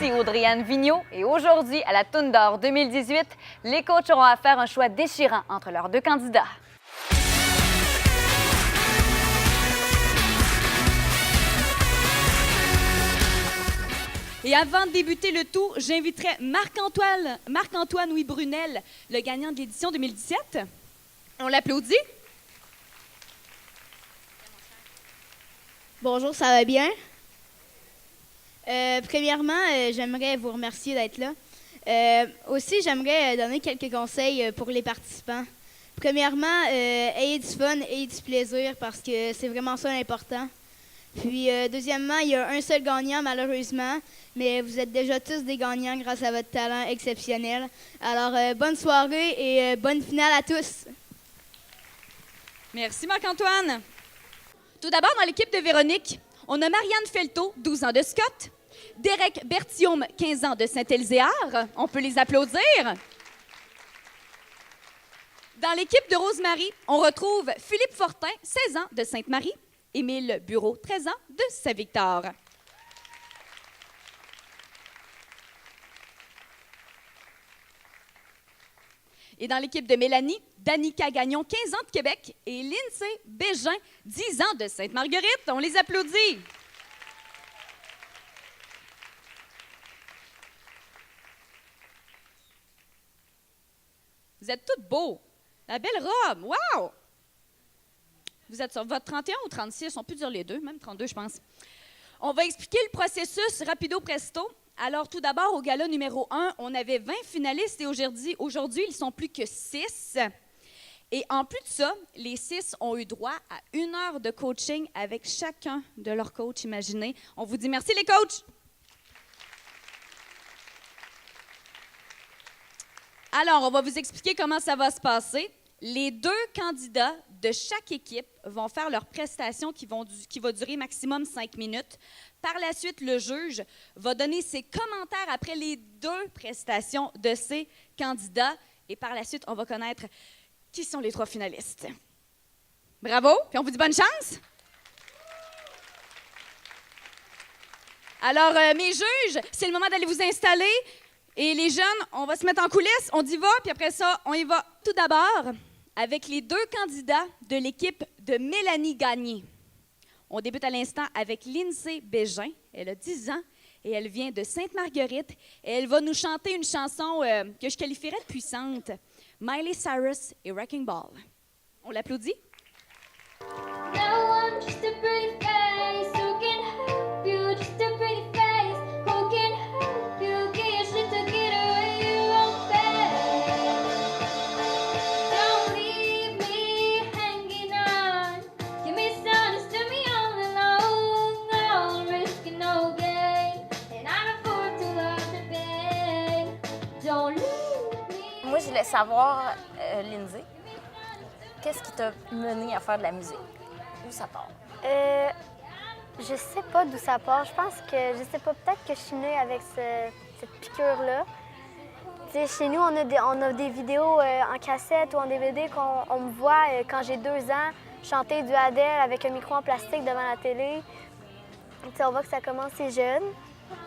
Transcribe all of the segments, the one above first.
Ici Audrey-Anne Vigneault et aujourd'hui, à la Toune d'Or 2018, les coachs auront à faire un choix déchirant entre leurs deux candidats. Et avant de débuter le tout, j'inviterai Marc-Antoine Louis Brunel, le gagnant de l'édition 2017. On l'applaudit. Bonjour, ça va bien? Premièrement, j'aimerais vous remercier d'être là. Aussi, j'aimerais donner quelques conseils pour les participants. Premièrement, ayez du fun, ayez du plaisir parce que c'est vraiment ça l'important. Puis, deuxièmement, il y a un seul gagnant, malheureusement, mais vous êtes déjà tous des gagnants grâce à votre talent exceptionnel. Alors, bonne soirée et bonne finale à tous. Merci Marc-Antoine. Tout d'abord, dans l'équipe de Véronique, on a Marianne Felto, 12 ans de Scott, Derek Berthiaume, 15 ans de Saint-Elzéar. On peut les applaudir. Dans l'équipe de Rosemary, on retrouve Philippe Fortin, 16 ans de Sainte-Marie, Émile Bureau, 13 ans de Saint-Victor. Et dans l'équipe de Mélanie, Danica Gagnon, 15 ans de Québec, et Lindsay Bégin, 10 ans de Sainte-Marguerite. On les applaudit. Vous êtes toutes beaux. La belle robe, wow! Vous êtes sur votre 31 ou 36, on peut dire les deux, même 32, je pense. On va expliquer le processus rapido presto. Alors, tout d'abord, au gala numéro 1, on avait 20 finalistes et aujourd'hui, ils sont plus que 6. Et en plus de ça, les 6 ont eu droit à 1 heure de coaching avec chacun de leurs coachs imaginés. On vous dit merci, les coachs! Alors, on va vous expliquer comment ça va se passer. Les 2 candidats de chaque équipe vont faire leur prestation qui va durer maximum 5 minutes. Par la suite, le juge va donner ses commentaires après les 2 prestations de ces candidats. Et par la suite, on va connaître qui sont les 3 finalistes. Bravo! Puis on vous dit bonne chance! Alors, mes juges, c'est le moment d'aller vous installer. Et les jeunes, on va se mettre en coulisses, on y va, puis après ça, on y va. Tout d'abord, avec les 2 candidats de l'équipe de Mélanie Gagné. On débute à l'instant avec Lindsay Bégin. Elle a 10 ans et elle vient de Sainte-Marguerite. Et elle va nous chanter une chanson que je qualifierais de puissante, Miley Cyrus et Wrecking Ball. On l'applaudit? Moi, je voulais savoir, Lindsay, qu'est-ce qui t'a mené à faire de la musique? D'où ça part? Je sais pas d'où ça part. Je pense que, je sais pas, peut-être que je suis née avec cette piqûre-là. Tu sais, chez nous, on a des vidéos en cassette ou en DVD qu'on me voit quand j'ai 2 ans chanter du Adele avec un micro en plastique devant la télé. Tu sais, on voit que ça commence assez jeune.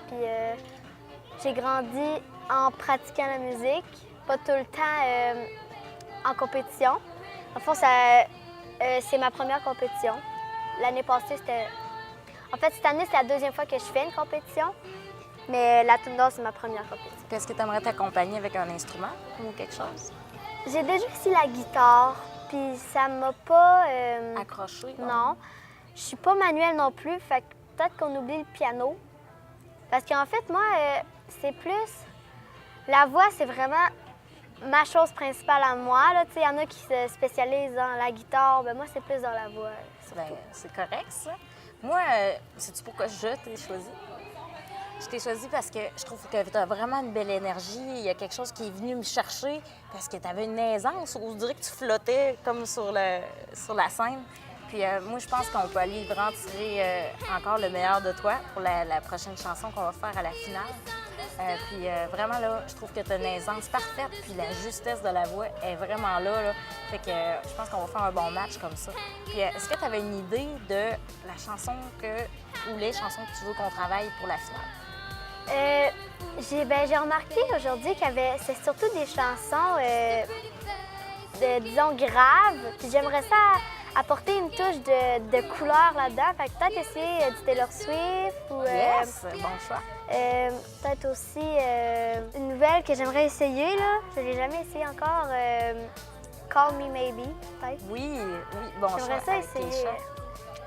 Puis j'ai grandi en pratiquant la musique, pas tout le temps en compétition. En fond, c'est ma première compétition. L'année passée, c'était... En fait, cette année, c'est la 2e fois que je fais une compétition, mais la Toune d'Or, c'est ma première compétition. Est-ce que tu aimerais t'accompagner avec un instrument ou quelque chose? J'ai déjà aussi la guitare, puis ça m'a pas... Accroché? Non. Je suis pas manuelle non plus, fait que peut-être qu'on oublie le piano. Parce qu'en fait, moi, c'est plus... La voix, c'est vraiment ma chose principale à moi. Il y en a qui se spécialisent dans la guitare. Ben, moi, c'est plus dans la voix. C'est correct, ça. Moi, sais-tu pourquoi je t'ai choisi? Je t'ai choisi parce que je trouve que tu as vraiment une belle énergie. Il y a quelque chose qui est venu me chercher parce que tu avais une aisance. On dirait que tu flottais comme sur la scène. Puis moi, je pense qu'on peut aller vraiment tirer encore le meilleur de toi pour la prochaine chanson qu'on va faire à la finale. Puis vraiment, là, je trouve que tu as une aisance parfaite, puis la justesse de la voix est vraiment là. Fait que je pense qu'on va faire un bon match comme ça. Puis est-ce que tu avais une idée de la chanson ou les chansons que tu veux qu'on travaille pour la finale? J'ai remarqué aujourd'hui c'est surtout des chansons, disons, graves. Puis j'aimerais ça apporter une touche de couleur là-dedans. Fait que peut-être essayer du Taylor Swift ou... Yes, bon choix. peut-être aussi une nouvelle que j'aimerais essayer, là. Je ne l'ai jamais essayé encore. Call Me Maybe, peut-être. Oui, bon choix. J'aimerais ça avec essayer. Keisha.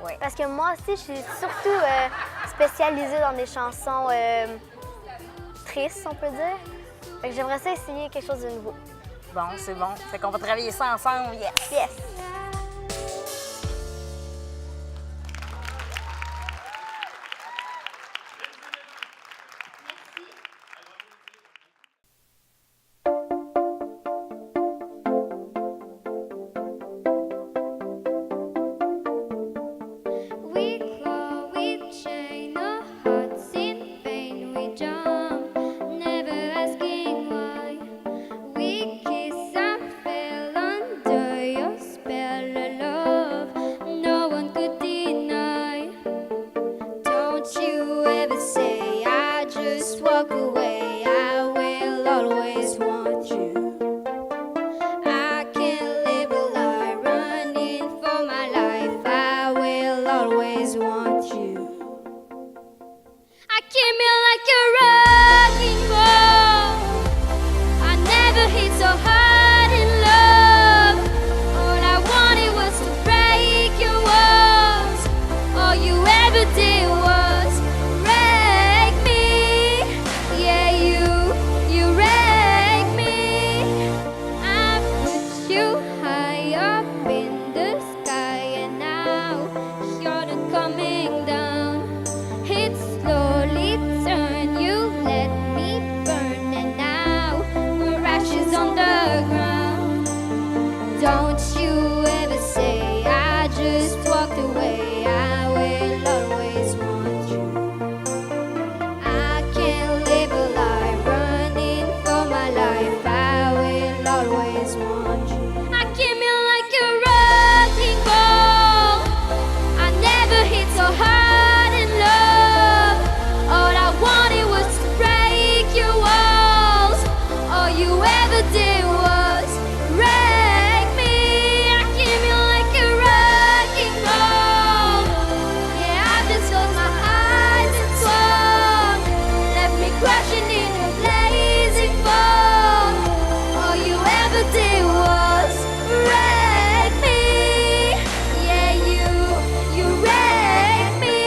Oui. Parce que moi aussi, je suis surtout spécialisée dans des chansons tristes, on peut dire. Fait que j'aimerais ça essayer quelque chose de nouveau. Bon, c'est bon. Fait qu'on va travailler ça ensemble. Yes! Yes! We claw, we chain our hearts in vain. We jump, never asking why. We kiss and fell under your spell of love. No one could deny. Don't you ever say I just walk away. I will always want you. I can't live a lie running for my life. I will always want you. I came here like a wrecking ball. I never hit so hard in love. All I wanted was to break your walls. All you ever did was wreck me. Yeah, you wrecked me. I put you high up in the sky, and now you're not coming down. It slowly turned, you let me burn, and now we're ashes on the ground. Don't you ever say I just walked away. I will always want you. I can't live a lie running for my life. I will always want you. I came here like a wrecking ball. I never hit so hard in love. All I wanted was to break your walls. All you ever did was wreck me. I came here like a wrecking ball. Yeah, I just closed my eyes and swung. Left me crashing in a blazing fall. All you ever did was wreck me. Yeah, you wrecked me.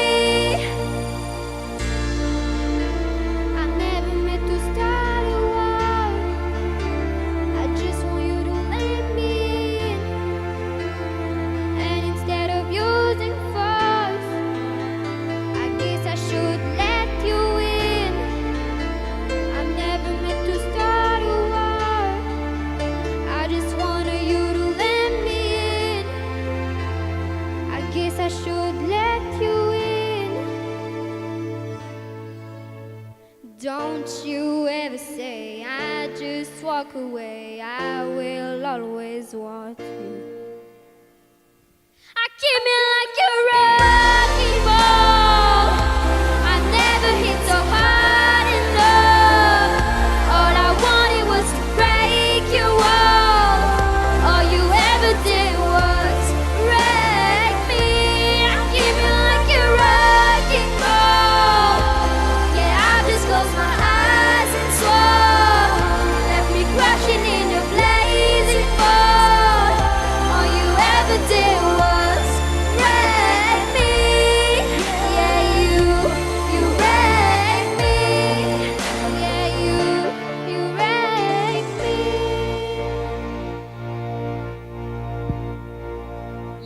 I never meant to start a war. I just want you to let me in. And instead of using force, I guess I should let you in. I never meant to start a war. I just wanted you to let me in. I guess I should let you in. Don't you ever say I just walk away. I will always want you. I came here like a wrecking ball. I never hit so hard in love. All I wanted was to break your walls. All you ever did was wreck me. I came here like a wrecking ball. Yeah, I just closed my eyes and swung. Left me crashing in a blazing fall. All you ever did was wreck me. Yeah, you wrecked me. Yeah, you wrecked me.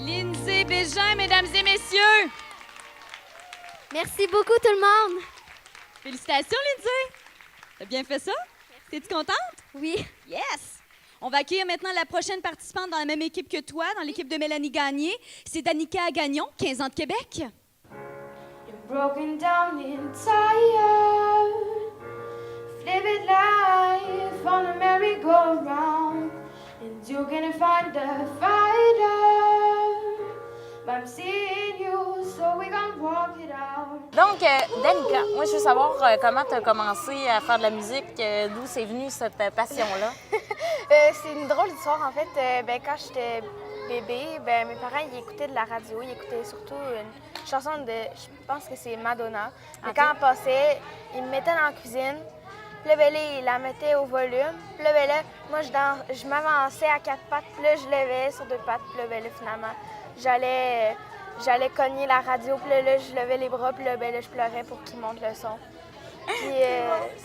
Lindsay Bégin, mesdames et messieurs. Merci beaucoup, tout le monde! Félicitations, Lindsay. T'as bien fait ça? T'es-tu contente? Oui. Yes! On va accueillir maintenant la prochaine participante dans la même équipe que toi, dans l'équipe de Mélanie Gagné. C'est Danica Gagnon, 15 ans de Québec. You're broken down and tired. Flip it life on a merry-go-round. And you're gonna find a fighter. But I'm seeing you, so we gon' walk it out. Donc, Danica, moi, je veux savoir comment tu as commencé à faire de la musique, d'où c'est venu cette passion-là. C'est une drôle d'histoire, en fait. Quand j'étais bébé, mes parents ils écoutaient de la radio. Ils écoutaient surtout une chanson de, je pense que c'est Madonna. Mais Ok. quand elle passait, ils me mettaient dans la cuisine. Puis là, ils la mettaient au volume. Puis là, moi, je m'avançais à 4 pattes. Puis là, je levais sur 2 pattes. Puis là, finalement, j'allais cogner la radio. Puis là, je levais les bras. Puis là, je pleurais pour qu'ils montent le son. Puis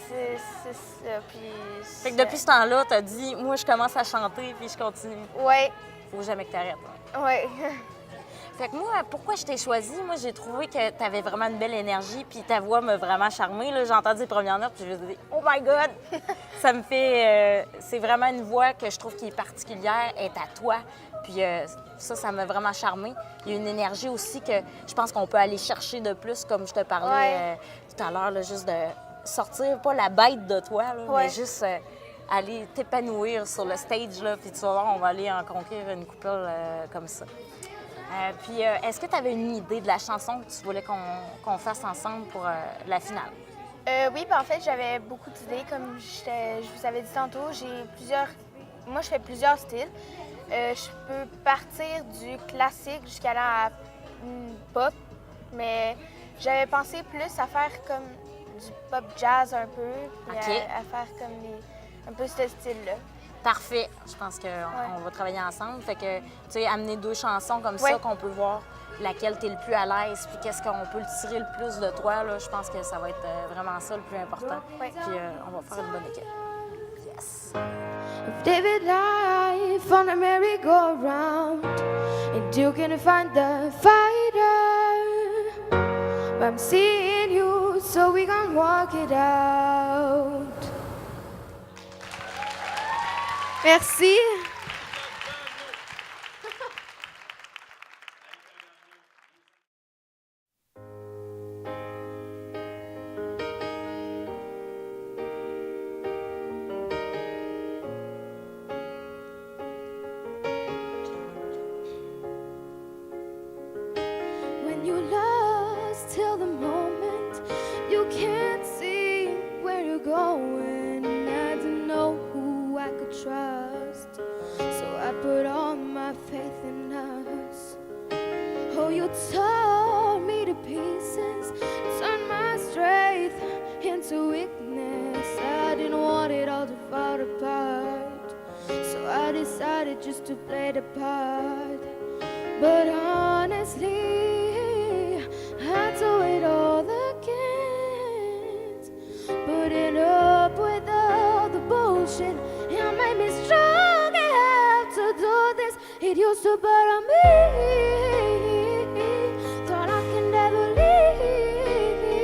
c'est ça. Puis Fait que depuis ce temps-là, tu as dit, moi, je commence à chanter, puis je continue. Ouais, Faut jamais que tu arrêtes. ouais. Fait que moi, pourquoi je t'ai choisi? Moi, j'ai trouvé que tu avais vraiment une belle énergie, puis ta voix m'a vraiment charmée. Là, j'ai entendu les premières notes, puis je me suis dit, oh my God! Ça me fait. C'est vraiment une voix que je trouve qui est particulière, est à toi. Puis ça m'a vraiment charmée. Il y a une énergie aussi que je pense qu'on peut aller chercher de plus, comme je te parlais tout à l'heure, là, juste de sortir, pas la bête de toi, là, mais juste aller t'épanouir sur le stage, là, puis tu vas voir, on va aller en conquérir une couple comme ça. Puis, est-ce que tu avais une idée de la chanson que tu voulais qu'on fasse ensemble pour la finale? Oui, en fait, j'avais beaucoup d'idées. Comme je vous avais dit tantôt, moi, je fais plusieurs styles. Je peux partir du classique jusqu'à la pop, mais j'avais pensé plus à faire comme du pop jazz un peu, puis OK. à faire comme un peu ce style-là. Parfait. Je pense qu'on va travailler ensemble. Fait que, tu sais, amener 2 chansons comme ça, qu'on peut voir laquelle tu es le plus à l'aise, puis qu'est-ce qu'on peut tirer le plus de toi, là. Je pense que ça va être vraiment ça le plus important. Ouais. Puis, on va faire une bonne équipe. Yes! David life on a merry-go-round, and you can find the fighter. But I'm seeing you, so we gon' walk it out. Merci. When you're lost till the moment, you can't see where you're going. I didn't know who I could trust, so I put all my faith in us. Oh, you tore me to pieces, turned my strength into weakness. I didn't want it all to fall apart, so I decided just to play the part. But honestly, I do it all again. Putting up with all the bullshit, it made me strong enough to do this. It used to bother me. Thought I could never leave.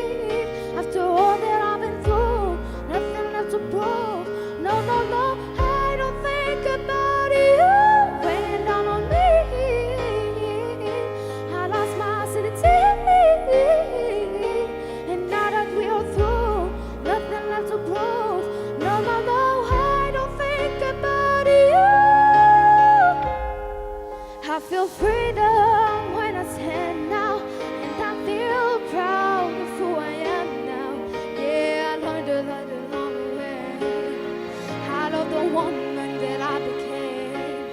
After all that I've been through, nothing left to prove. No, no, no, I don't think about you weighing down on me. I lost my sanity, and now that we are through, nothing left to prove. No, no, no, I don't think about you. I feel freedom when I stand now, and I feel proud of who I am now. Yeah, I learned a lot along the way. I love the woman that I became.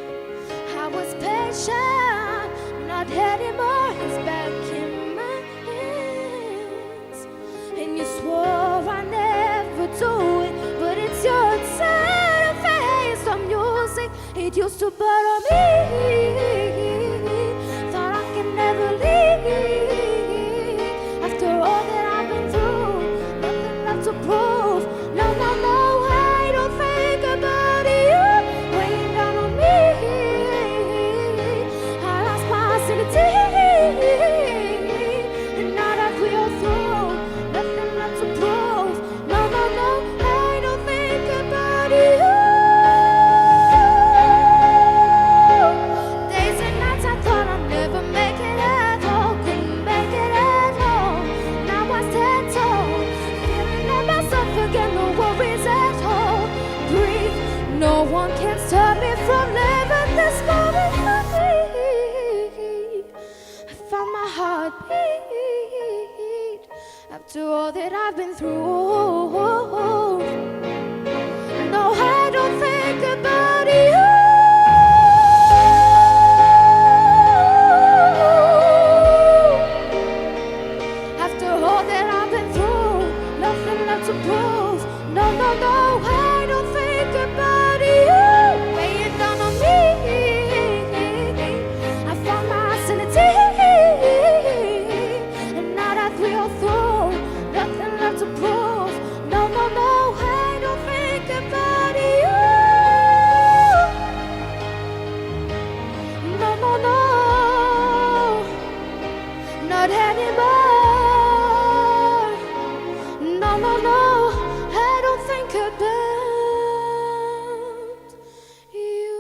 I was patient, not anymore. It's back in my hands. And you swore I never do it, but it's your turn to face the music. It used to bother me. Thought I could never leave. After all that I've been through, nothing left to prove. No, no, no, I don't think about you weighing down on me. I lost my sanity, and now that we are through, nothing left to prove. No, no, no, I don't think about you. Days and nights I thought I'd never make it at all, couldn't make it at all. Now I stand tall, feeling like myself again, no worries after all that I've been through. No, I don't think about you. After all that I've been through, nothing left to prove. No, no, no, I don't think about you. Weighing down on me, I found my sanity. And now that we are through, nothing left to prove. No, no, no, I don't think about you. No, no, no, not anymore. No, no, no, I don't think about you.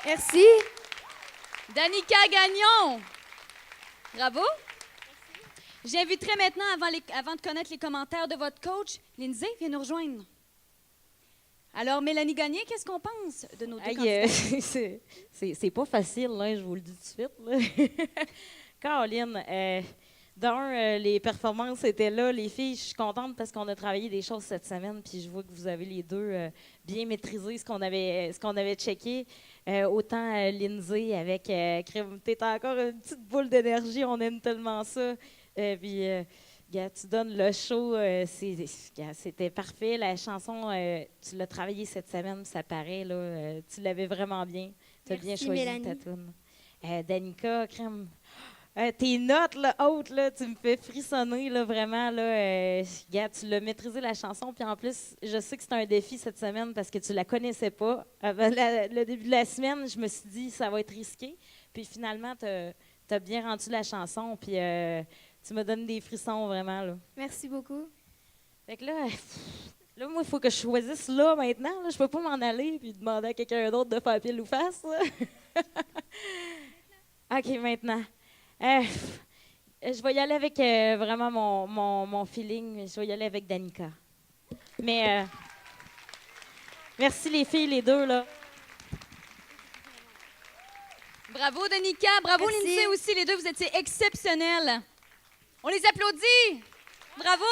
Merci. Danica Gagnon. Bravo. J'inviterai maintenant, avant de connaître les commentaires de votre coach, Lindsay, viens nous rejoindre. Alors, Mélanie Gagné, qu'est-ce qu'on pense de nos deux candidats? C'est pas facile, là, je vous le dis tout de suite. Là. Caroline, les performances étaient là. Les filles, je suis contente parce qu'on a travaillé des choses cette semaine, puis je vois que vous avez les deux bien maîtrisé ce qu'on avait checké. Autant Lindsay avec t'es encore une petite boule d'énergie, on aime tellement ça. Puis tu donnes le show, c'était parfait. La chanson, tu l'as travaillée cette semaine, ça paraît, là, tu l'avais vraiment bien. Tu as bien choisi ta tune. Danica, crème. Tes notes là, hautes, là, tu me fais frissonner, là, vraiment. Là, tu l'as maîtrisé, la chanson. Puis en plus, je sais que c'est un défi cette semaine parce que tu ne la connaissais pas. Avant le début de la semaine, je me suis dit ça va être risqué. Puis finalement, tu as bien rendu la chanson. Puis tu me donnes des frissons, vraiment. Là. Merci beaucoup. Fait que là, moi, il faut que je choisisse là, maintenant. Là. Je peux pas m'en aller puis demander à quelqu'un d'autre de faire pile ou face. Là. OK, maintenant. Je vais y aller avec vraiment mon feeling. Je vais y aller avec Danica. Mais merci les filles, les deux, là. Bravo, Danica. Bravo, Merci. Lindsay aussi. Les deux, vous étiez exceptionnels. On les applaudit. Bravo.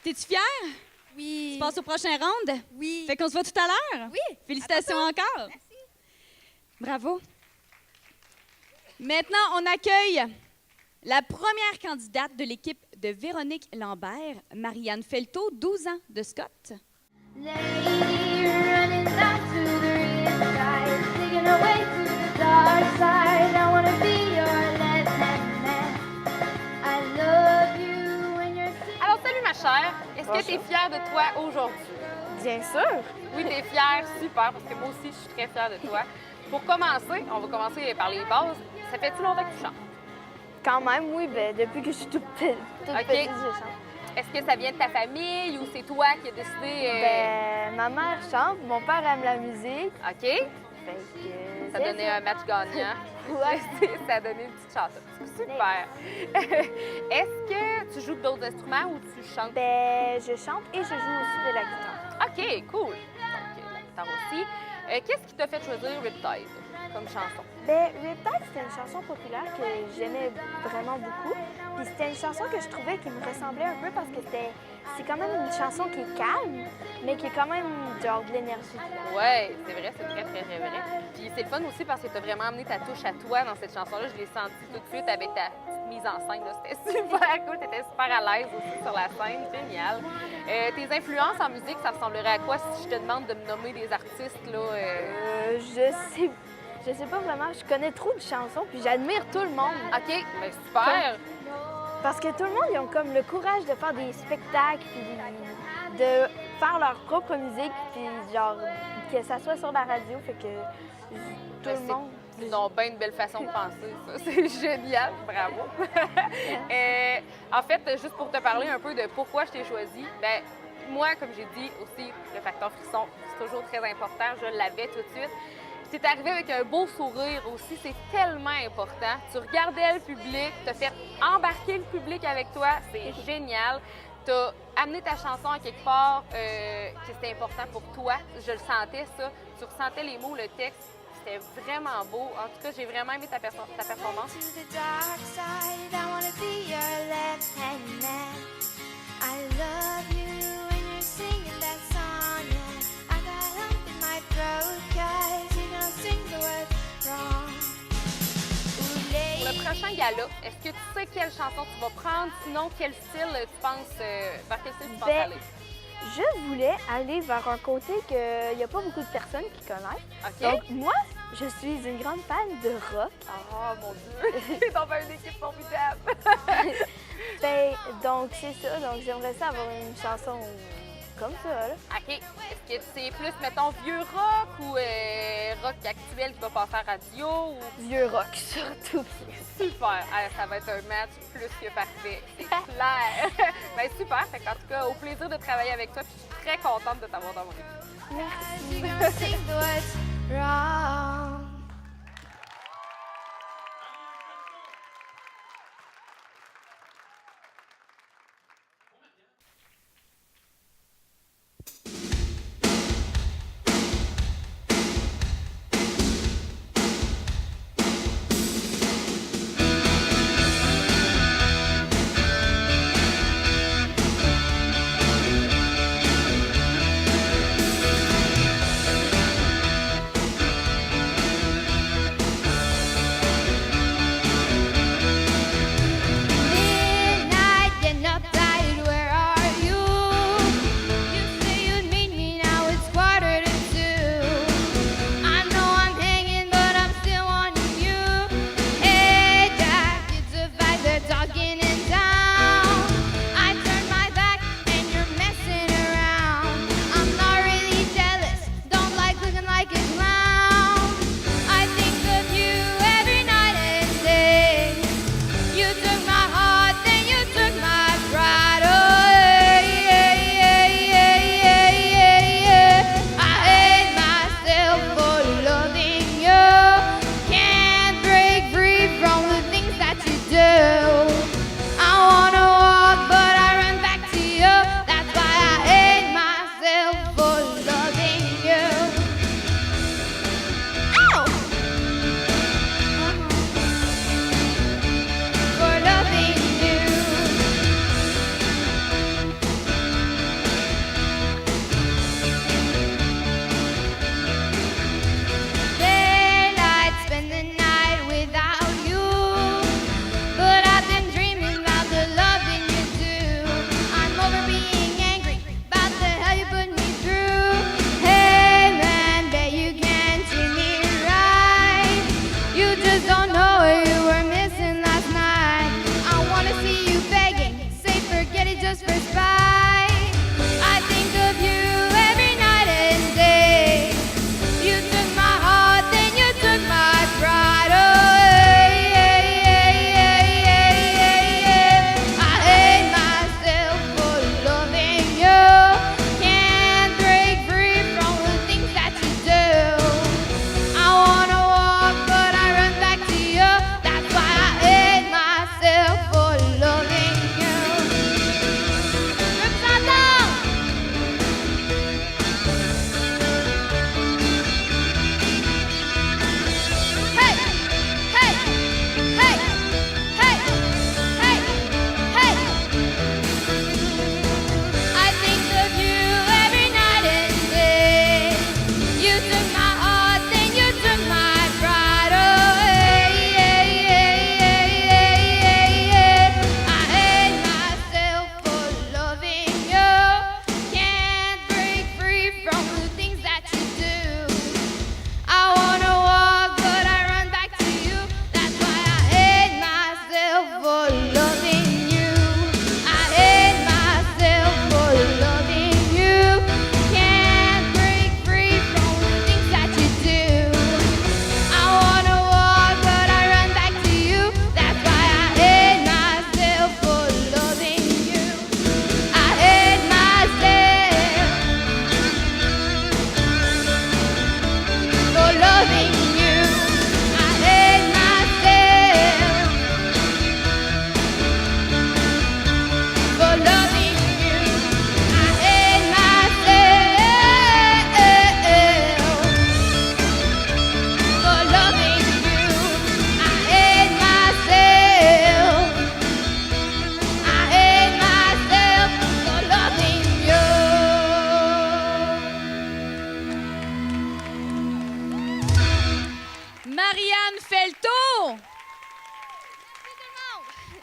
T'es-tu fière? Oui. Tu passes au prochain round? Oui. Fait qu'on se voit tout à l'heure? Oui. Félicitations encore. Merci. Bravo. Maintenant, on accueille la première candidate de l'équipe de Véronique Lambert, Marianne Felto, 12 ans, de Scott. Lady running down to the real side, taking her way to the dark side. I wanna be your left-hand man. I love you when you're singing. Alors, salut ma chère. Est-ce que tu es fière de toi aujourd'hui? Bien sûr. Oui, tu es fière, super, parce que moi aussi, je suis très fière de toi. Pour commencer, on va commencer par les bases. Ça fait-tu longtemps que tu chantes? Quand même, oui, ben, depuis que je suis toute petite, je chante. Est-ce que ça vient de ta famille ou c'est toi qui as décidé? Ben, ma mère chante, mon père aime la musique. OK. Fait que, Ça donnait un match gagnant. Ouais. Ça a donné une petite chanson. Super. Est-ce que tu joues d'autres instruments ou tu chantes? Ben, je chante et je joue aussi de la guitare. OK, cool. Donc, la guitare aussi. Qu'est-ce qui t'a fait choisir Riptide comme chanson? Ben, Riptide, c'était une chanson populaire que j'aimais vraiment beaucoup. Puis c'était une chanson que je trouvais qui me ressemblait un peu parce que c'est quand même une chanson qui est calme, mais qui est quand même genre de l'énergie. Oui, c'est vrai, c'est très, très, très vrai. Puis c'est le fun aussi parce que tu as vraiment amené ta touche à toi dans cette chanson-là. Je l'ai senti tout de suite avec ta petite mise en scène. C'était super cool, tu étais super à l'aise aussi sur la scène. Génial. Tes influences en musique, ça ressemblerait à quoi si je te demande de me nommer des artistes? Là, Je sais pas vraiment, je connais trop de chansons, puis j'admire tout le monde. OK, bien super. Parce que tout le monde, ils ont comme le courage de faire des spectacles, puis de faire leur propre musique, puis genre, que ça soit sur la radio, fait que tout le monde... Ils ont bien une belle façon de penser, ça. C'est génial, bravo. En fait, juste pour te parler un peu de pourquoi je t'ai choisi, ben moi, comme j'ai dit aussi, le facteur frisson, c'est toujours très important, je l'avais tout de suite. Tu es arrivé avec un beau sourire aussi, c'est tellement important. Tu regardais le public, tu as fait embarquer le public avec toi, c'est génial. Tu as amené ta chanson à quelque part que c'était important pour toi, je le sentais ça. Tu ressentais les mots, le texte, c'était vraiment beau. En tout cas, j'ai vraiment aimé ta performance. To the dark side, I wanna be your left-hand man. I love you when you're singing that song, yeah. I got lump in my throat 'cause you don't sing the words wrong. Pour le prochain gala, est-ce que tu sais quelle chanson tu vas prendre? Sinon, quel style tu penses, vers quel style tu penses aller? Je voulais aller vers un côté qu'il n'y a pas beaucoup de personnes qui connaissent. OK? Donc, moi, je suis une grande fan de rock. Oh mon Dieu! T'es dans une équipe formidable! Donc, c'est ça. Donc, j'aimerais ça avoir une chanson comme ça, là. OK. Est-ce que c'est plus, mettons, vieux rock ou rock actuel qui va passer à radio? Ou... Vieux rock, surtout. Super! Ah, ça va être un match plus que parfait. C'est clair! Ben super! Fait en tout cas, au plaisir de travailler avec toi. Puis je suis très contente de t'avoir dans mon équipe. You don't sing the words wrong.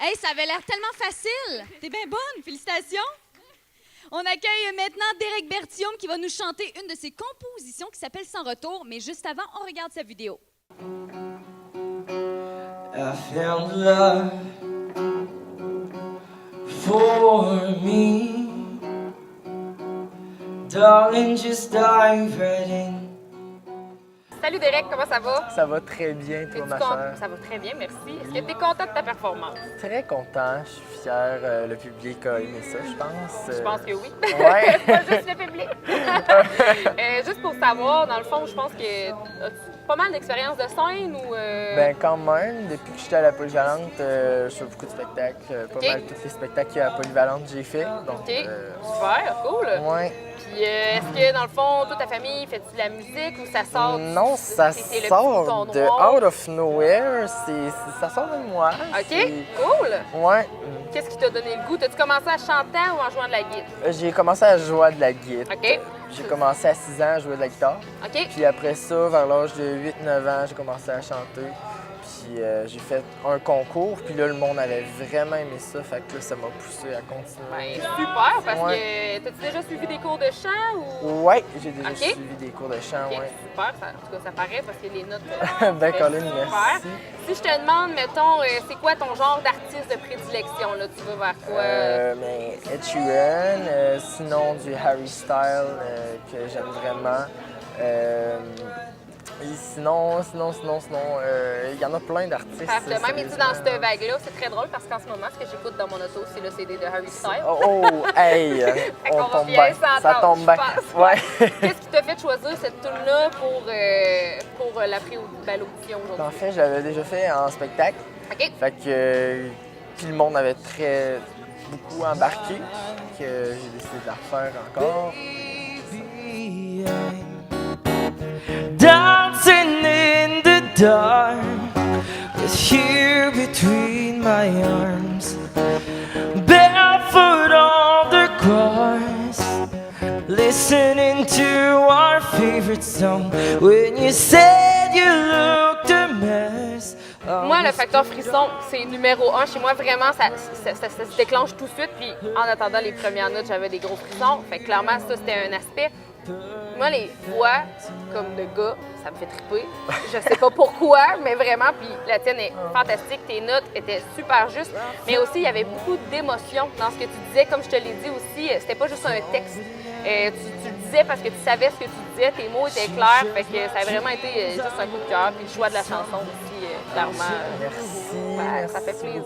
Hey, ça avait l'air tellement facile! T'es bien bonne, félicitations! On accueille maintenant Derek Bertium qui va nous chanter une de ses compositions qui s'appelle Sans retour, mais juste avant, on regarde sa vidéo. I found love for me. Darling, just dive right in. Salut Derek, comment ça va? Ça va très bien, toi, ma chère. Ça va très bien, merci. Est-ce que tu es content de ta performance? Très content, je suis fier. Le public a aimé ça, je pense. Je pense que oui. Ouais. Pas juste le public. Juste pour savoir, dans le fond, je pense que as-tu pas mal d'expérience de scène ou... Ben quand même, depuis que j'étais à la Polyvalente, je fais beaucoup de spectacles. Pas mal tous les spectacles qu'il y a à la Polyvalente, j'ai fait. Donc, super, cool. Ouais. Puis est-ce que, dans le fond, toute ta famille fait-tu de la musique ou ça sort? Non, ça sort de out of nowhere. Ça sort de moi. OK, cool. Ouais. Qu'est-ce qui t'a donné le goût? T'as-tu commencé à chanter ou en jouant de la guitare? J'ai commencé à jouer de la guitare. OK. J'ai commencé à 6 ans à jouer de la guitare. OK. Puis après ça, vers l'âge de 8-9 ans, j'ai commencé à chanter. Puis j'ai fait un concours, puis là, le monde avait vraiment aimé ça. Fait que là, ça m'a poussé à continuer. Ben, super, parce que t'as-tu déjà suivi des cours de chant ou... Oui, j'ai déjà suivi des cours de chant, OK, oui. super, en tout cas, ça paraît parce que les notes... Ben, Colin, merci. Si je te demande, mettons, c'est quoi ton genre d'artiste de prédilection, là? Tu vas vers quoi? Mais Ed Sheeran, sinon du Harry Styles, que j'aime vraiment. Et sinon, il y en a plein d'artistes. Même été dans cette vague-là, c'est très drôle parce qu'en ce moment, ce que j'écoute dans mon auto, c'est le CD de Harry Styles. Oh, hey! On tombe bien. Ça tombe bien. Ouais. Qu'est-ce qui t'a fait choisir cette tune-là pour la pré-audition aujourd'hui? En fait, je l'avais déjà fait en spectacle. OK. Fait que puis le monde avait beaucoup embarqué. Que j'ai décidé de la refaire encore. Dancing in the dark with you between my arms, barefoot on the grass, listening to our favorite song. When you said you looked a mess. Moi, le facteur frisson, c'est numéro 1. Chez moi, vraiment, ça se déclenche tout de suite. Puis en attendant les premières notes, j'avais des gros frissons. Fait que clairement, ça, c'était un aspect. Moi, les voix comme de gars, ça me fait triper. Je sais pas pourquoi, mais vraiment. Puis la tienne est fantastique. Tes notes étaient super justes. Mais aussi, il y avait beaucoup d'émotions dans ce que tu disais. Comme je te l'ai dit aussi, c'était pas juste un texte. Tu le disais parce que tu savais ce que tu disais. Tes mots étaient clairs. Fait que ça a vraiment été juste un coup de cœur. Puis le choix de la chanson aussi, clairement. Merci. Ça fait plaisir.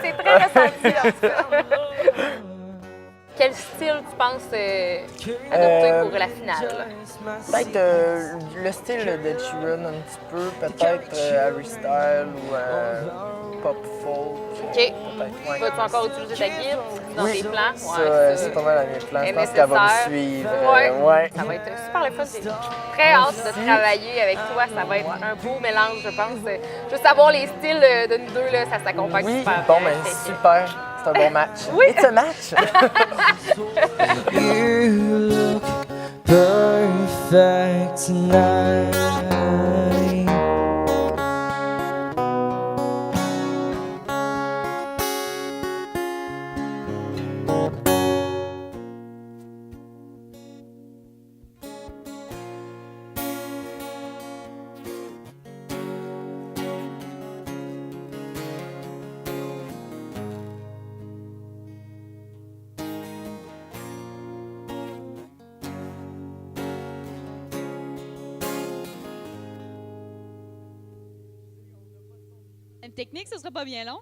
C'est très ressenti, en tout cas. Quel style tu penses adopter pour la finale? Peut-être le style d'Ed Sheeran un petit peu, peut-être Harry Styles ou pop folk. OK. Vas-tu encore utiliser ta guide dans tes plans? C'est pas mal à mes plans. Je pense qu'elle va me suivre. Ouais. Ça va être super le fun. J'ai très hâte de travailler avec toi. Ça va être un beau mélange, je pense. Juste savoir les styles de nous deux, là, ça s'accompagne super bon, bien. Ben super. C'est un bon match. Oui. It's a match. You look perfect tonight. Une technique, ce sera pas bien long.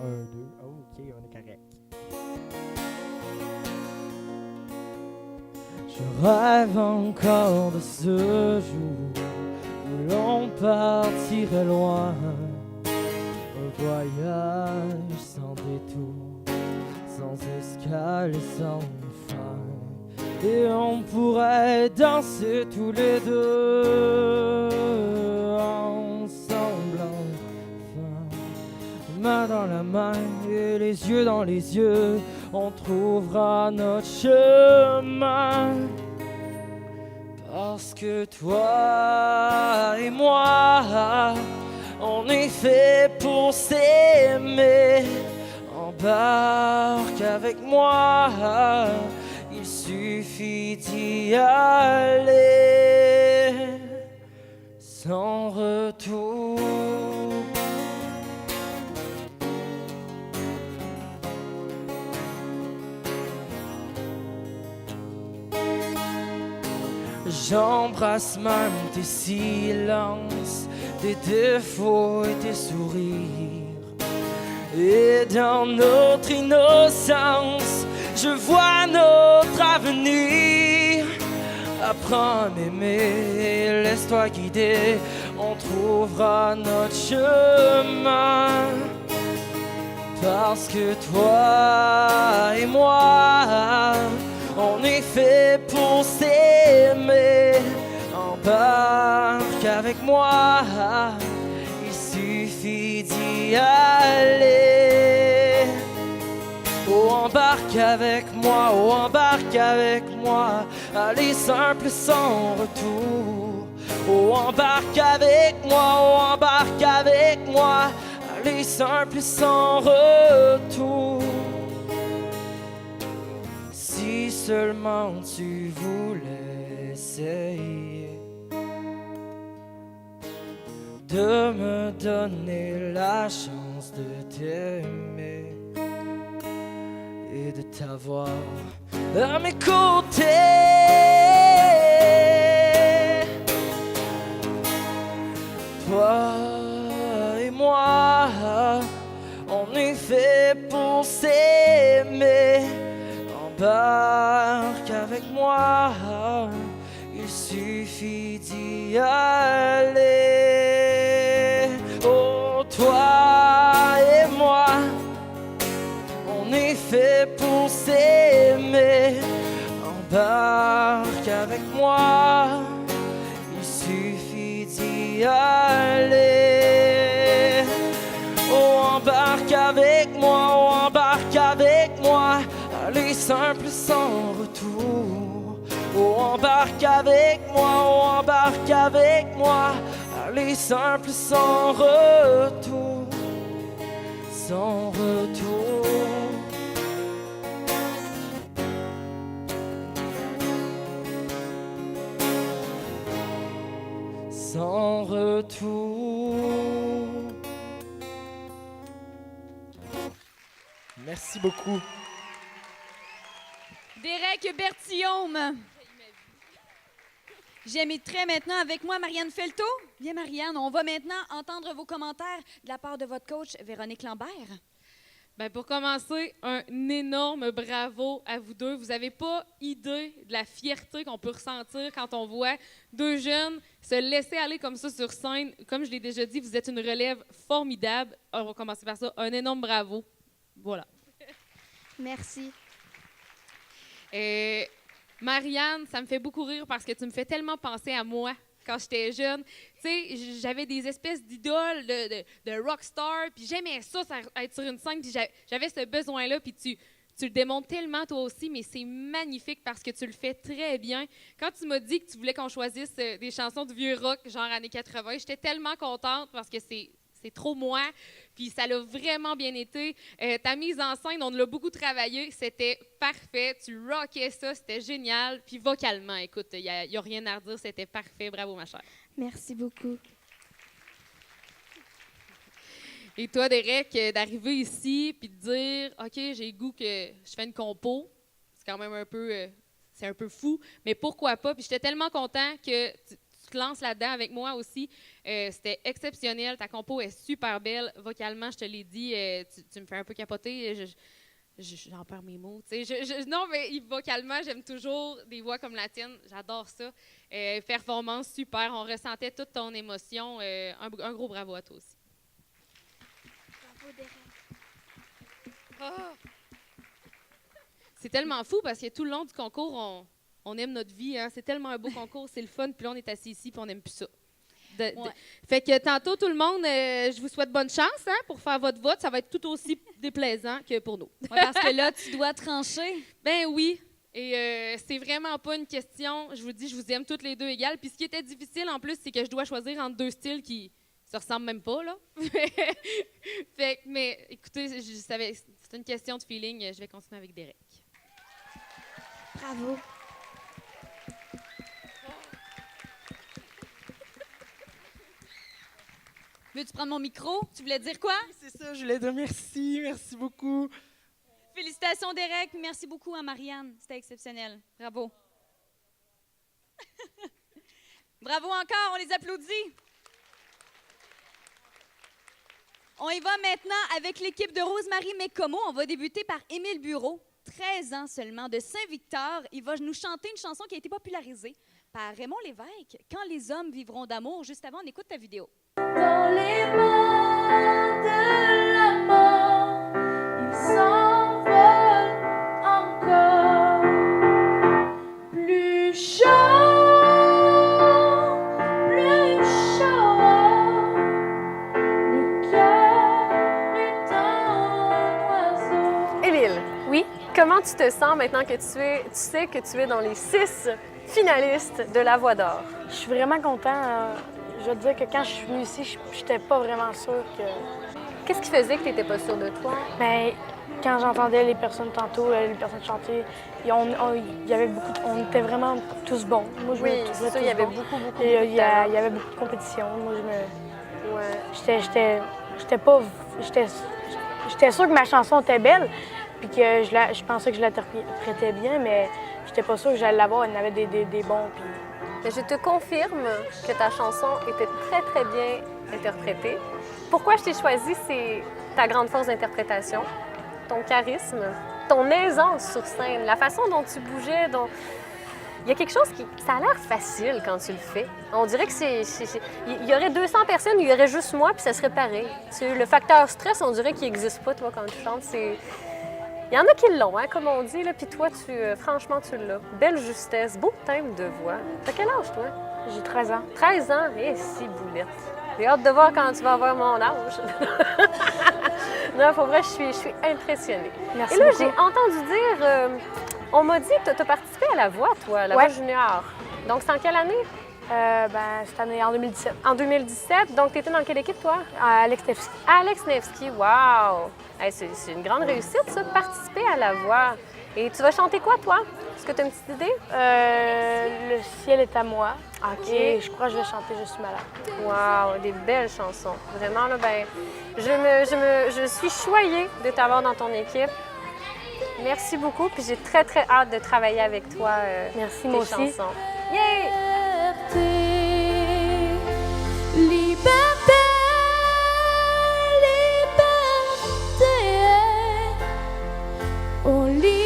Un, deux. Oh, OK, on est correct. Je rêve encore de ce jour où l'on partirait loin. Un voyage sans détour, sans escale et sans fin. Et on pourrait danser tous les deux ensemble enfin. Main dans la main et les yeux dans les yeux, on trouvera notre chemin. Parce que toi et moi, on est fait pour s'aimer. Embarque avec moi, il suffit d'y aller sans retour. J'embrasse même tes silences, tes défauts et tes sourires. Et dans notre innocence, je vois notre avenir. Apprends à m'aimer, laisse-toi guider, on trouvera notre chemin. Parce que toi et moi, on est fait pour s'aimer. Embarque avec moi, il suffit d'y aller. Oh, embarque avec moi, oh, embarque avec moi. Allez, simple sans retour. Oh, embarque avec moi, oh, embarque avec moi. Allez, simple sans retour. Si seulement tu voulais essayer de me donner la chance de t'aimer et de t'avoir à mes côtés. Toi et moi, on est fait pour s'aimer. Embarque avec moi, il suffit d'y aller. Oh, toi et moi, on est fait pour s'aimer. Embarque avec moi, il suffit d'y aller. Oh, embarque avec moi, oh, embarque avec moi. Allez, simple sans retour. Oh, embarque avec moi, oh, embarque avec moi. Allez, simple sans retour. Sans retour. Sans retour. Merci beaucoup. Derek Bertillaume. J'inviterai maintenant avec moi Marianne Felto. Bien, Marianne, on va maintenant entendre vos commentaires de la part de votre coach, Véronique Lambert. Bien, pour commencer, un énorme bravo à vous deux. Vous n'avez pas idée de la fierté qu'on peut ressentir quand on voit deux jeunes se laisser aller comme ça sur scène. Comme je l'ai déjà dit, vous êtes une relève formidable. On va commencer par ça. Un énorme bravo. Voilà. Merci. Marianne, ça me fait beaucoup rire parce que tu me fais tellement penser à moi quand j'étais jeune. Tu sais, j'avais des espèces d'idoles de rockstar, puis j'aimais ça être sur une scène, puis j'avais ce besoin-là, puis tu le démontres tellement toi aussi, mais c'est magnifique parce que tu le fais très bien. Quand tu m'as dit que tu voulais qu'on choisisse des chansons de vieux rock, genre années 80, j'étais tellement contente parce que c'est trop moi, puis ça l'a vraiment bien été. Ta mise en scène, on l'a beaucoup travaillé, c'était parfait, tu rockais ça, c'était génial. Puis vocalement, écoute, il n'y a rien à redire, c'était parfait. Bravo, ma chère. Merci beaucoup. Et toi, Derek, d'arriver ici puis de dire, OK, j'ai le goût que je fais une compo, c'est quand même un peu fou, mais pourquoi pas? Puis j'étais tellement content que tu te lances là-dedans avec moi aussi. C'était exceptionnel. Ta compo est super belle. Vocalement, je te l'ai dit, tu me fais un peu capoter. J'en perds mes mots. Non, mais vocalement, j'aime toujours des voix comme la tienne. J'adore ça. Performance super. On ressentait toute ton émotion. Un gros bravo à toi aussi. Bravo, Derek. Oh! C'est tellement fou parce que tout le long du concours, on aime notre vie. Hein? C'est tellement un beau concours, c'est le fun. Puis là, on est assis ici puis on n'aime plus ça. Fait que tantôt, tout le monde, je vous souhaite bonne chance pour faire votre vote. Ça va être tout aussi déplaisant que pour nous. Ouais, parce que là, tu dois trancher. Ben oui. Et c'est vraiment pas une question, je vous dis, je vous aime toutes les deux égales. Puis ce qui était difficile en plus, c'est que je dois choisir entre deux styles qui se ressemblent même pas, là. Mais écoutez, je savais, c'est une question de feeling, je vais continuer avec Derek. Bravo. Veux-tu prendre mon micro? Tu voulais dire quoi? C'est ça, je voulais dire merci beaucoup. Félicitations, Derek. Merci beaucoup à Marianne. C'était exceptionnel. Bravo. Bravo encore, on les applaudit. On y va maintenant avec l'équipe de Rosemary Mécomo. On va débuter par Émile Bureau, 13 ans seulement, de Saint-Victor. Il va nous chanter une chanson qui a été popularisée par Raymond Lévesque, « Quand les hommes vivront d'amour ». Juste avant, on écoute ta vidéo. Dans les mains de la mort, il s'envole encore plus chaud, le cœur est un oiseau. Émile, oui, comment tu te sens maintenant que tu sais que tu es dans les 6 finalistes de la Voix d'Or? Je suis vraiment content. Je veux dire que quand je suis venue ici, je n'étais pas vraiment sûre que... Qu'est-ce qui faisait que tu n'étais pas sûre de toi? Bien, quand j'entendais les personnes tantôt, les personnes chanter, on était vraiment tous bons. Moi, je Oui, me trouvais c'est ça, tous il y avait bons. beaucoup de Et il y talent. avait beaucoup de compétition. Moi, Ouais. j'étais sûre que ma chanson était belle, puis que je pensais que je l'interprétais bien, mais j'étais pas sûre que j'allais l'avoir. Il y en avait des bons, puis... Mais je te confirme que ta chanson était très, très bien interprétée. Pourquoi je t'ai choisi, c'est ta grande force d'interprétation, ton charisme, ton aisance sur scène, la façon dont tu bougeais, Il y a quelque chose qui... Ça a l'air facile quand tu le fais. On dirait que Il y aurait 200 personnes, il y aurait juste moi, puis ça serait pareil. Le facteur stress, on dirait qu'il n'existe pas, toi, quand tu chantes. Il y en a qui l'ont, hein, comme on dit, là, puis toi, franchement, tu l'as. Belle justesse, beau thème de voix. T'as quel âge, toi? J'ai 13 ans. 13 ans? Eh, si boulette. J'ai hâte de voir quand tu vas avoir mon âge. Non, pour vrai, je suis impressionnée. Merci Et là, beaucoup. j'ai entendu dire... on m'a dit que tu as participé à La Voix, toi, La Voix junior. Donc, c'est en quelle année? Cette année, en 2017. En 2017. Donc, tu étais dans quelle équipe, toi? Alex Nevsky. Alex Nevsky, wow! Hey, c'est une grande réussite, ça, de participer à La Voix. Et tu vas chanter quoi, toi? Est-ce que tu as une petite idée? Le ciel est à moi. OK. Et je crois que je vais chanter Je suis malade. Wow, des belles chansons. Vraiment, là, je suis choyée de t'avoir dans ton équipe. Merci beaucoup, puis j'ai très, très hâte de travailler avec toi. Merci, tes moi aussi. chansons. Yay! Liberté, oh liberté.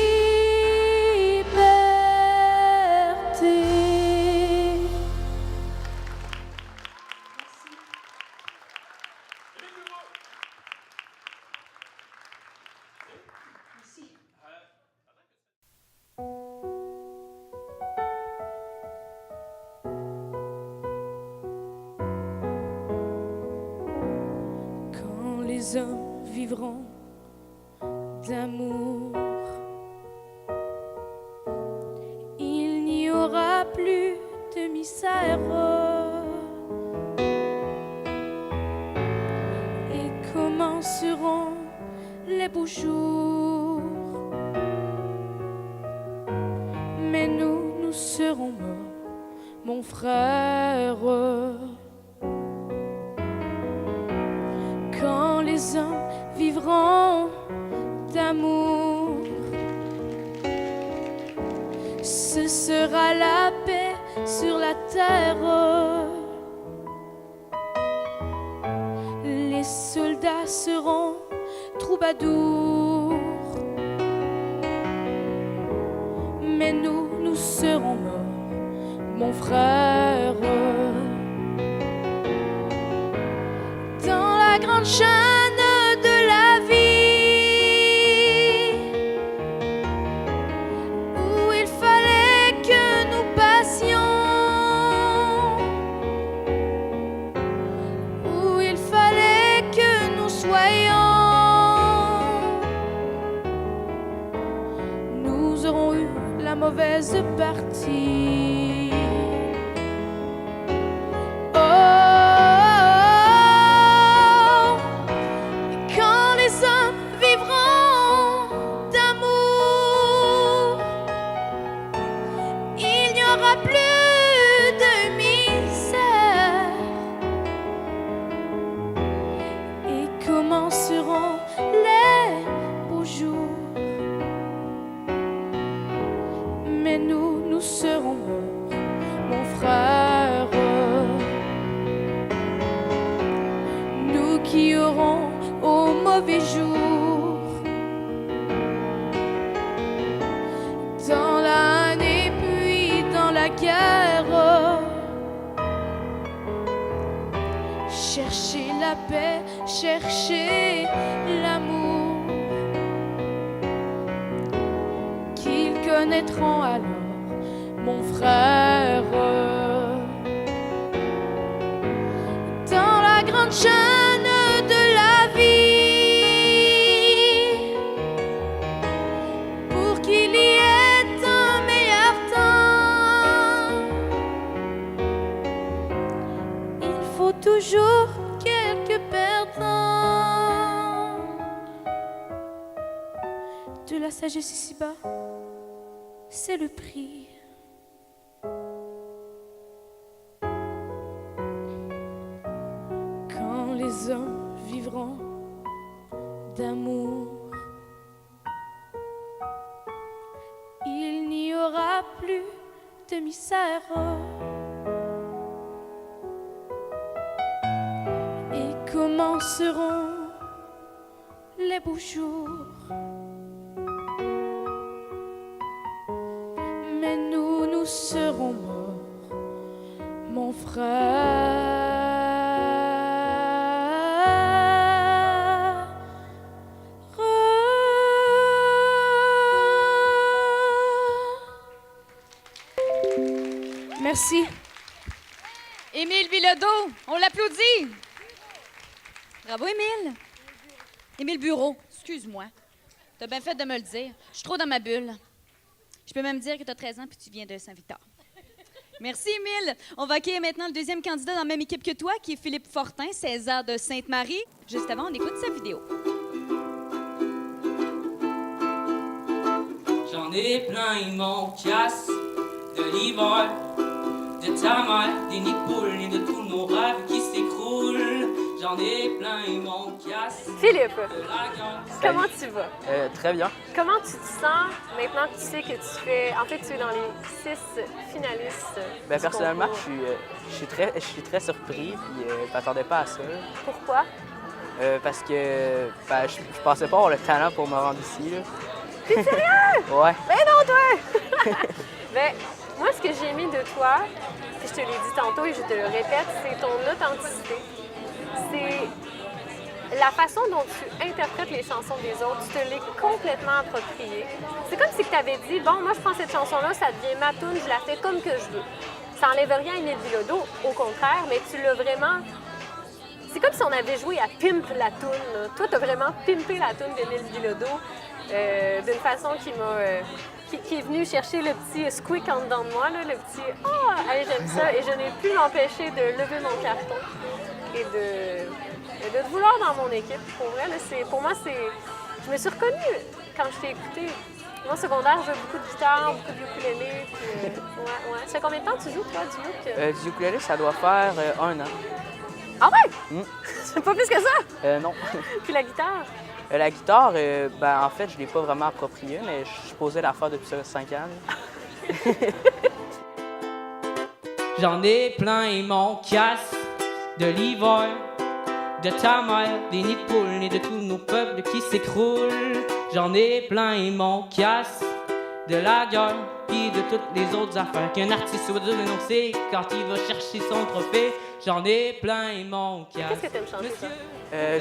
Quand les hommes vivront d'amour, il n'y aura plus de misère. Et commenceront les beaux jours. Mais nous serons morts, mon frère. Quand les hommes vivront d'amour, ce sera la paix sur la terre. Les soldats seront troubadours, mais nous serons morts, mon frère. Dans la grande chaîne de la vie, où il fallait que nous passions, où il fallait que nous soyons, nous aurons eu la mauvaise partir. Oh, quand les hommes vivront d'amour, il n'y aura plus de misère et commenceront les beaux jours. Mais nous serons morts, mon frère. Nous qui aurons au mauvais jour, dans la haine et puis dans la guerre, chercher la paix, chercher l'amour, qu'ils connaîtront alors, mon frère. Dans la grande chaîne de la vie, pour qu'il y ait un meilleur temps, il faut toujours quelques perdants. De la sagesse ici-bas, c'est le prix. Quand les hommes vivront d'amour, il n'y aura plus de misère et commenceront les beaux jours. Mais nous serons morts, mon frère. Merci. Émile Bilodeau, on l'applaudit. Bravo, Émile. Émile Bureau, excuse-moi. T'as bien fait de me le dire. Je suis trop dans ma bulle. Je peux même dire que tu as 13 ans puis tu viens de Saint-Victor. Merci, Émile. On va accueillir maintenant le deuxième candidat dans la même équipe que toi, qui est Philippe Fortin, César de Sainte-Marie. Juste avant, on écoute sa vidéo. J'en ai plein mon casse de l'hiver, de ta mère, des nids de poules et de tous nos rêves qui s'écroulent. J'en ai plein mon casse. Philippe, de la gueule. comment tu vas? Très bien. Comment tu te sens maintenant que tu sais que tu fais... En fait, tu es dans les 6 finalistes. Ben, du personnellement, concours. je suis très surpris, puis je m'attendais pas à ça. Pourquoi? Parce que je pensais pas avoir le talent pour me rendre ici. Là. T'es sérieux? Ouais. Ben non, toi! Ben, moi, ce que j'ai aimé de toi, puis je te l'ai dit tantôt et je te le répète, c'est ton authenticité. C'est la façon dont tu interprètes les chansons des autres. Tu te l'es complètement appropriée. C'est comme si tu avais dit, bon, moi, je prends cette chanson-là, ça devient ma toune, je la fais comme que je veux. Ça n'enlève rien à Émile Bilodeau, au contraire, mais tu l'as vraiment... C'est comme si on avait joué à Pimp la toune. Là. Toi, tu as vraiment pimpé la toune d'Émile Bilodeau d'une façon qui m'a... qui est venu chercher le petit squeak en dedans de moi, là, le petit « Ah, allez, j'aime ça » et je n'ai pu m'empêcher de lever mon carton et de te vouloir dans mon équipe. Pour vrai, là, pour moi, c'est... Je me suis reconnue quand je t'ai écouté. Moi, au secondaire, je jouais beaucoup de guitare, beaucoup de ukulélé. Puis, ouais. Ça fait combien de temps que tu joues, toi, du uk? Du ukulélé, ça doit faire 1 an. Ah ouais? C'est pas plus que ça? Non. Puis la guitare? La guitare, en fait, je ne l'ai pas vraiment appropriée, mais je suis supposé la faire depuis 5 ans. J'en ai plein mon casse de l'hiver, de ta mère, des nids de poules et de tous nos peuples qui s'écroulent. J'en ai plein mon casse de la guerre puis de toutes les autres affaires qu'un artiste doit dénoncer quand il va chercher son trophée. J'en ai plein mon casse. Qu'est-ce que t'aimes chanter, toi?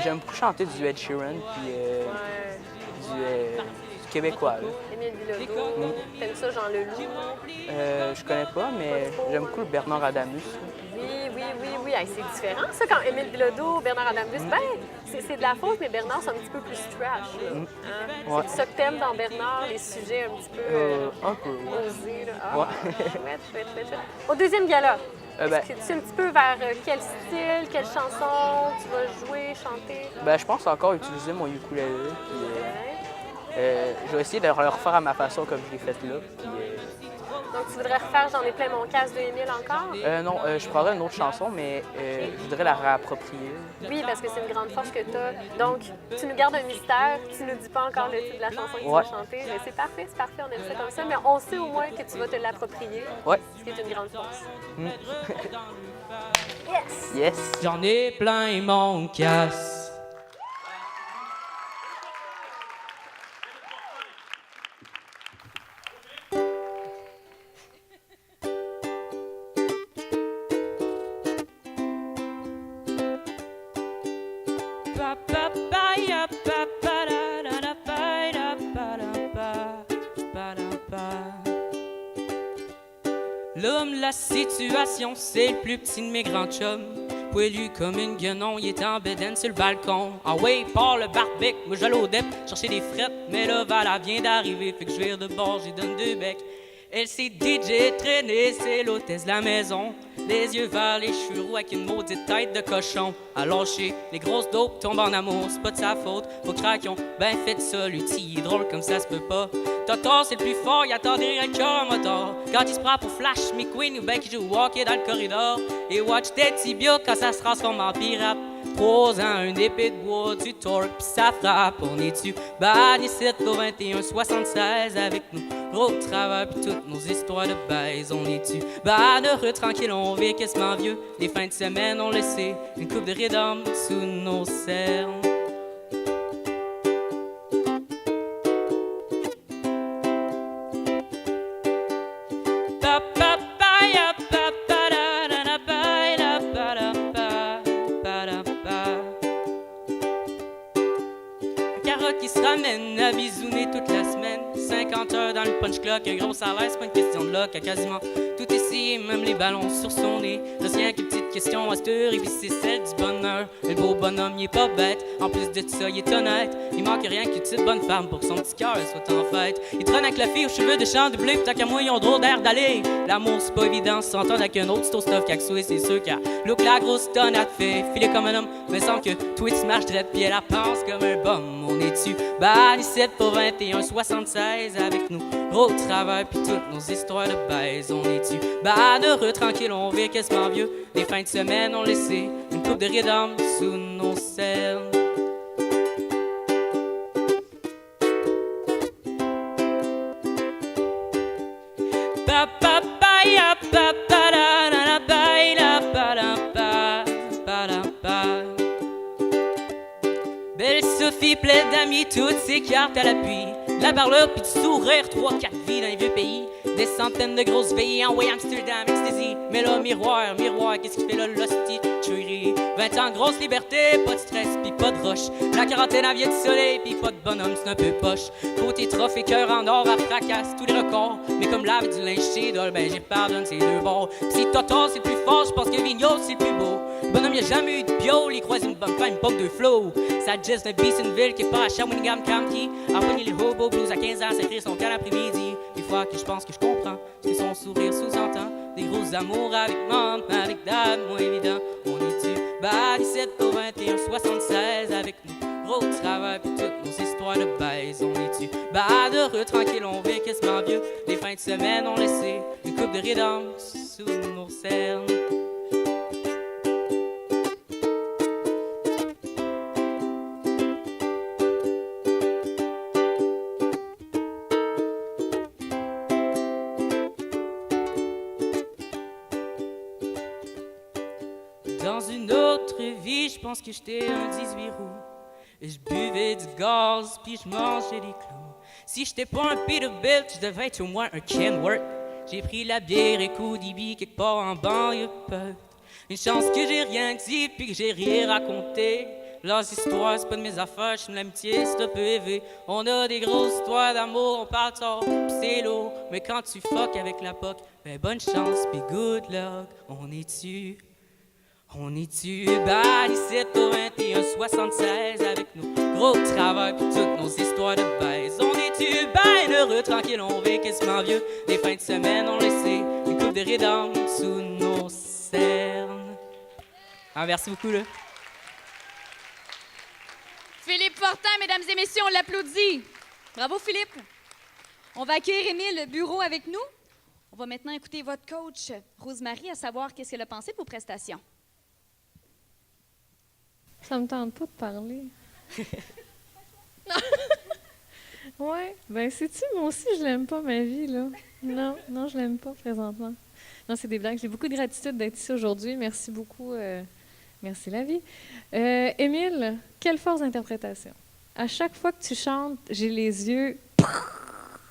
J'aime beaucoup chanter du Ed Sheeran puis du québécois. Émile Bilodeau. T'aimes ça, Jean Leloup? Je connais pas, mais j'aime beaucoup le Bernard Adamus. Oui. Oui, hey, c'est différent, ça, quand Émile Bilodeau, Bernard Adam-Bus, ben, c'est de la faute, mais Bernard, c'est un petit peu plus trash, là. Hein? Ouais. C'est ça que t'aimes dans Bernard, les sujets un petit peu Un peu, ouais. osés, là. Ouais. Chouette. Au deuxième gala, Ben, est-ce que tu es un petit peu vers quel style, quelle chanson tu vas jouer, chanter? ben, je pense encore utiliser mon ukulélé. Puis, je vais essayer de le refaire à ma façon comme je l'ai fait là. Puis, Donc, tu voudrais refaire J'en ai plein mon casque de Émile encore? non, je prendrais une autre chanson, mais je voudrais la réapproprier. Oui, parce que c'est une grande force que tu as. Donc, tu nous gardes un mystère, tu nous dis pas encore le titre de la chanson que tu vas chanter. Mais c'est parfait, on aime ça comme ça. Mais on sait au moins que tu vas te l'approprier. Ouais. Ce qui est une grande force. Yes! Yes! J'en ai plein mon casse. L'homme, la situation, c'est le plus petit de mes grands chums. Poilu comme une guenon, il est en bédaine sur le balcon. Ah ouais, part le barbecue, moi j'allais au dep chercher des frettes. Mais là, Vala vient d'arriver, fait que je vire de bord, j'y donne 2 becs. Elle s'est DJ traînée, c'est l'hôtesse de la maison. Les yeux vers les cheveux roux avec une maudite tête de cochon. À lâcher, les grosses dopes tombent en amour, c'est pas de sa faute. Faut craquer, ben fait ça, l'outil est drôle comme ça se peut pas. Toto, c'est le plus fort, il attend derrière le cœur moteur. Quand il se prend pour Flash McQueen ou ben qu'il joue au hockey dans le corridor. Et watch tes tibias quand ça se transforme en pirate. 3 ans, une épée de bois, du torque, pis ça frappe. On est-tu ban ici au 21-76 avec nous gros travail pis toutes nos histoires de baise. On est-tu ban heureux, tranquille, on vit quasiment vieux. Les fins de semaine, on laissé une coupe de rhythm sous nos cernes. Qui se ramène à bisouner toute la semaine. 50 heures dans le punch clock, un gros salaire, c'est pas une question de luck. À quasiment tout ici, même les ballons sur son nez. Là, c'est rien qu'une petite question à cette heure, et puis c'est celle du bonheur. Le beau bonhomme, il est pas bête. En plus de ça, il est honnête. Il manque rien qu'une petite bonne femme pour que son petit cœur soit en fête. Il traîne avec la fille aux cheveux de champ de bleu, pis tant qu'à moi, ils ont drôle d'air d'aller. L'amour, c'est pas évident, s'entendre avec un autre, c'est au stuff qu'à souhait, c'est sûr qu'à look la grosse tonne à te fait filer comme un homme. Mais semble que Twitch marche droite, puis elle la pense comme un bum. On est-tu ban ici pour 21-76 avec nous gros travail pis toutes nos histoires de baise. On est-tu ban heureux, tranquille, on vit quasiment vieux. Les fins de semaine, on laissé une coupe de rhythm sous nos cernes. Belle Sophie, pleine d'amis, toutes ses cartes à l'appui. La parleur puis du sourire, 3-4 vies dans les vieux pays. Des centaines de grosses veillées en way Amsterdam, ecstasy. Mais là, miroir, qu'est-ce qu'il fait là, l'hostie, tuerie. 20 ans de grosse liberté, pas de stress pis pas de roche. La quarantaine à vient de soleil pis pas de bonhomme, c'est un peu poche. Côté trophée, cœur en or, à fracasse tous les records. Mais comme laver du linge chez Dol, ben j'y pardonne ces 2 bords. Si Toto c'est le plus fort, j'pense que Vigneault c'est le plus beau. Le bonhomme y'a jamais eu de bio, il croise une bonne femme, pomme de flow. Ça geste d'un bis une ville qui est pas à Shawinigan County. Envoyer les hobo blues à 15 ans, s'écrire son camp l'après-midi. Des fois que je pense que je comprends ce que son sourire sous-entend. Des gros amours avec mom, avec dad, moins évident. On est-tu ban 17 au 21-76 avec nous gros travail pis toutes nos histoires de baise. On est-tu ban heureux, tranquille, on vit quasiment vieux. Les fins de semaine, on laissé une coupe de rhythm sous nos cernes. Dans une autre vie, je pense que j'étais un 18 roues. Et je buvais du gaz, puis je mangeais des clous. Si j'étais pas un Peterbilt, je devais être au moins un Kenworth. J'ai pris la bière et Cody quelque part en banlieue Perth. Une chance que j'ai rien dit, puis que j'ai rien raconté. Leurs histoires, c'est pas de mes affaires, j'suis de l'amitié, c'est un peu élevé. On a des grosses histoires d'amour, on parle tard, pis c'est lourd. Mais quand tu fuck avec la POC, ben bonne chance, pis good luck, on est-tu? On est-tu bad ici au 21-76 avec nos gros travail pis toutes nos histoires de baise? On est-tu ben heureux, tranquille, on vit quasiment vieux. Les fins de semaine, on laissé une coupe de rides sous nos cernes. Ah, merci beaucoup, là. Philippe Fortin, mesdames et messieurs, on l'applaudit. Bravo, Philippe. On va accueillir Émile Bureau avec nous. On va maintenant écouter votre coach, Rosemary, à savoir qu'est-ce qu'elle a pensé de vos prestations. Ça me tente pas de parler. Ouais, ben sais-tu, moi aussi, je l'aime pas, ma vie, là. Non, je l'aime pas présentement. Non, c'est des blagues. J'ai beaucoup de gratitude d'être ici aujourd'hui. Merci beaucoup. Merci, la vie. Émile, quelle force d'interprétation. À chaque fois que tu chantes, j'ai les yeux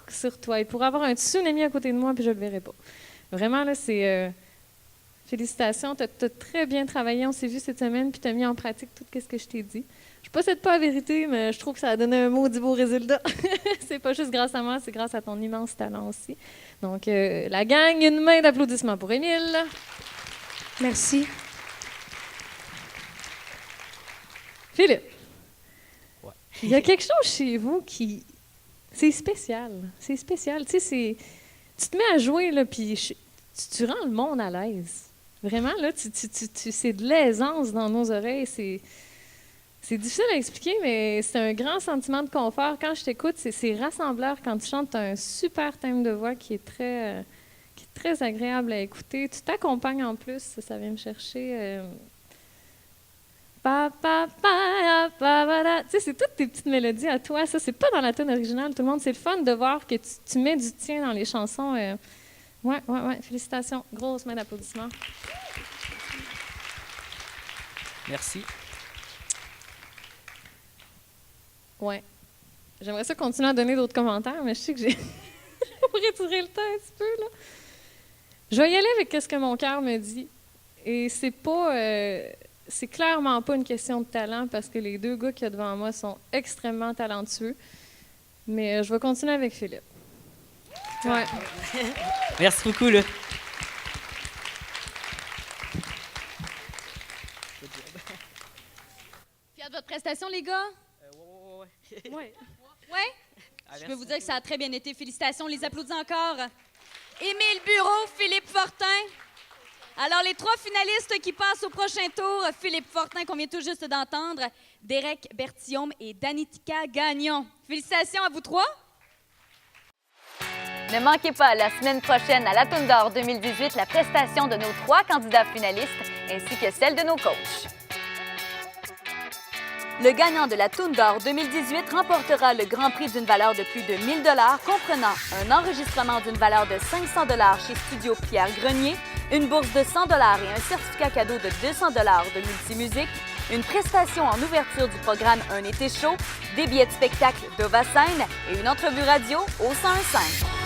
sur toi. Il pourrait avoir un tsunami à côté de moi, puis je le verrai pas. Vraiment, là, c'est... félicitations, tu as très bien travaillé. On s'est vu cette semaine, puis tu as mis en pratique tout ce que je t'ai dit. Je ne possède pas la vérité, mais je trouve que ça a donné un maudit beau résultat. C'est pas juste grâce à moi, c'est grâce à ton immense talent aussi. Donc, la gang, une main d'applaudissements pour Émile. Merci. Philippe. Ouais. Il y a quelque chose chez vous qui... C'est spécial. C'est spécial. Tu sais, tu te mets à jouer, là, puis tu rends le monde à l'aise. Vraiment, là, c'est de l'aisance dans nos oreilles. C'est difficile à expliquer, mais c'est un grand sentiment de confort. Quand je t'écoute, c'est rassembleur. Quand tu chantes, tu as un super thème de voix qui est très agréable à écouter. Tu t'accompagnes en plus, ça vient me chercher. Tu sais, c'est toutes tes petites mélodies à toi. Ça, c'est pas dans la tune originale, tout le monde. C'est le fun de voir que tu mets du tien dans les chansons. Ouais. Félicitations. Grosse main d'applaudissements. Merci. Ouais. J'aimerais ça continuer à donner d'autres commentaires, mais je sais que j'ai... Je pourrais tirer le temps un petit peu, là. Je vais y aller avec ce que mon cœur me dit. Et c'est pas... c'est clairement pas une question de talent, parce que les deux gars qu'il y a devant moi sont extrêmement talentueux. Mais je vais continuer avec Philippe. Ouais. Merci beaucoup, là. Fiers de votre prestation, les gars? Ouais. Je peux vous dire que ça a très bien été. Félicitations, on les applaudit encore. Émile Bureau, Philippe Fortin. Alors, les trois finalistes qui passent au prochain tour, Philippe Fortin, qu'on vient tout juste d'entendre, Derek Berthiaume et Danitika Gagnon. Félicitations à vous trois. Ne manquez pas la semaine prochaine à la Toune d'Or 2018 la prestation de nos 3 candidats finalistes ainsi que celle de nos coachs. Le gagnant de la Toune d'Or 2018 remportera le grand prix d'une valeur de plus de 1 000 $ comprenant un enregistrement d'une valeur de 500 $ chez Studio Pierre Grenier, une bourse de 100 $ et un certificat cadeau de 200 $ de multimusique, une prestation en ouverture du programme Un été chaud, des billets de spectacle d'Ova Scène et une entrevue radio au 101.5.